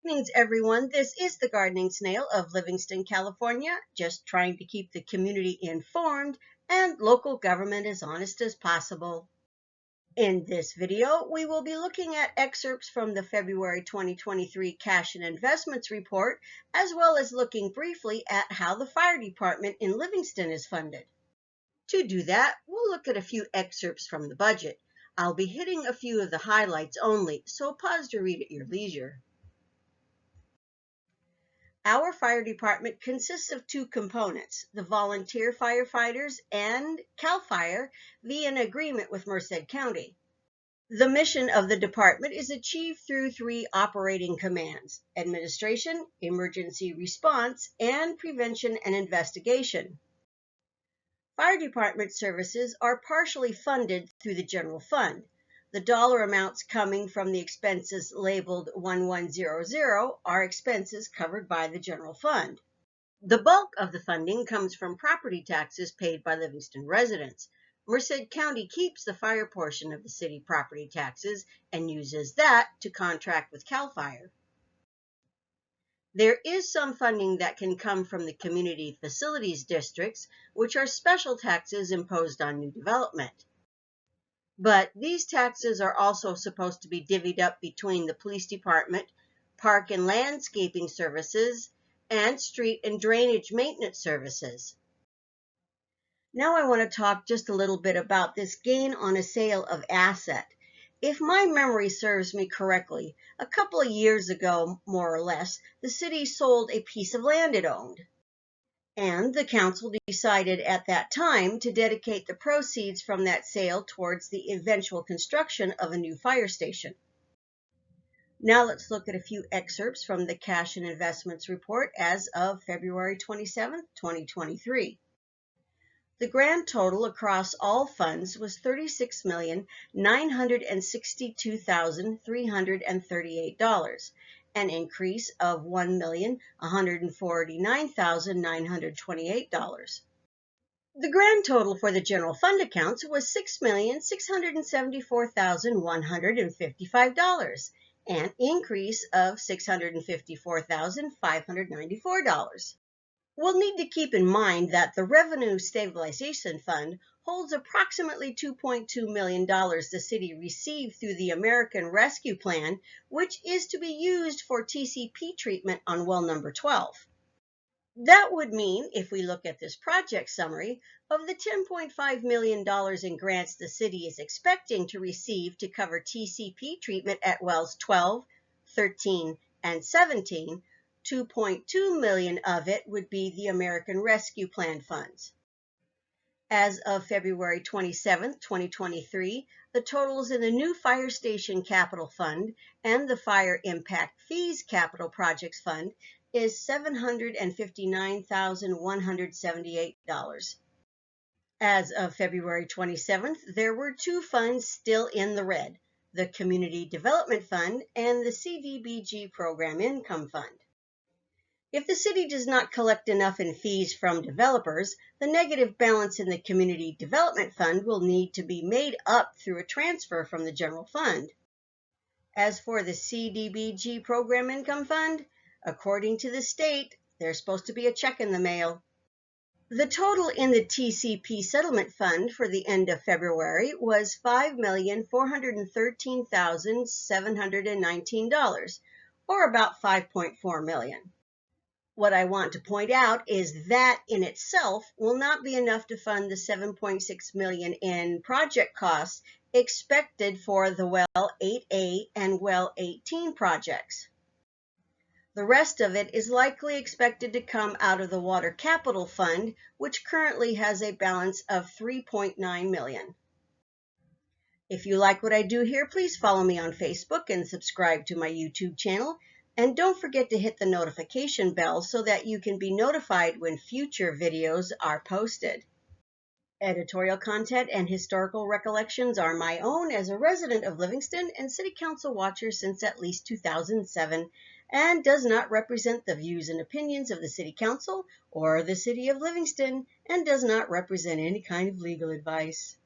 Greetings, everyone. This is the Gardening Snail of Livingston, California, just trying to keep the community informed and local government as honest as possible. In this video, we will be looking at excerpts from the February 2023 Cash and Investments Report, as well as looking briefly at how the fire department in Livingston is funded. To do that, we'll look at a few excerpts from the budget. I'll be hitting a few of the highlights only, so pause to read at your leisure. Our fire department consists of two components, the volunteer firefighters and CAL FIRE via an agreement with Merced County. The mission of the department is achieved through three operating commands: administration, emergency response, and prevention and investigation. Fire department services are partially funded through the general fund. The dollar amounts coming from the expenses labeled 1100 are expenses covered by the general fund. The bulk of the funding comes from property taxes paid by Livingston residents. Merced County keeps the fire portion of the city property taxes and uses that to contract with CAL FIRE. There is some funding that can come from the community facilities districts, which are special taxes imposed on new development. But these taxes are also supposed to be divvied up between the police department, park and landscaping services, and street and drainage maintenance services. Now I want to talk just a little bit about this gain on a sale of asset. If my memory serves me correctly, a couple of years ago, more or less, the city sold a piece of land it owned. And the council decided at that time to dedicate the proceeds from that sale towards the eventual construction of a new fire station. Now let's look at a few excerpts from the Cash and Investments Report as of February 27, 2023. The grand total across all funds was $36,962,338. An increase of $1,149,928. The grand total for the general fund accounts was $6,674,155, an increase of $654,594. We'll need to keep in mind that the Revenue Stabilization Fund holds approximately $2.2 million the city received through the American Rescue Plan, which is to be used for TCP treatment on well number 12. That would mean, if we look at this project summary, of the $10.5 million in grants the city is expecting to receive to cover TCP treatment at wells 12, 13, and 17, $2.2 million of it would be the American Rescue Plan funds. As of February 27, 2023, the totals in the new Fire Station Capital Fund and the Fire Impact Fees Capital Projects Fund is $759,178. As of February 27th, there were two funds still in the red, the Community Development Fund and the CDBG Program Income Fund. If the city does not collect enough in fees from developers, the negative balance in the Community Development Fund will need to be made up through a transfer from the general fund. As for the CDBG Program Income Fund, according to the state, there's supposed to be a check in the mail. The total in the TCP Settlement Fund for the end of February was $5,413,719, or about $5.4 million. What I want to point out is that in itself will not be enough to fund the $7.6 million in project costs expected for the Well 8A and Well 18 projects. The rest of it is likely expected to come out of the Water Capital Fund, which currently has a balance of $3.9 million. If you like what I do here, please follow me on Facebook and subscribe to my YouTube channel. And don't forget to hit the notification bell so that you can be notified when future videos are posted. Editorial content and historical recollections are my own as a resident of Livingston and City Council watcher since at least 2007, and does not represent the views and opinions of the City Council or the City of Livingston, and does not represent any kind of legal advice.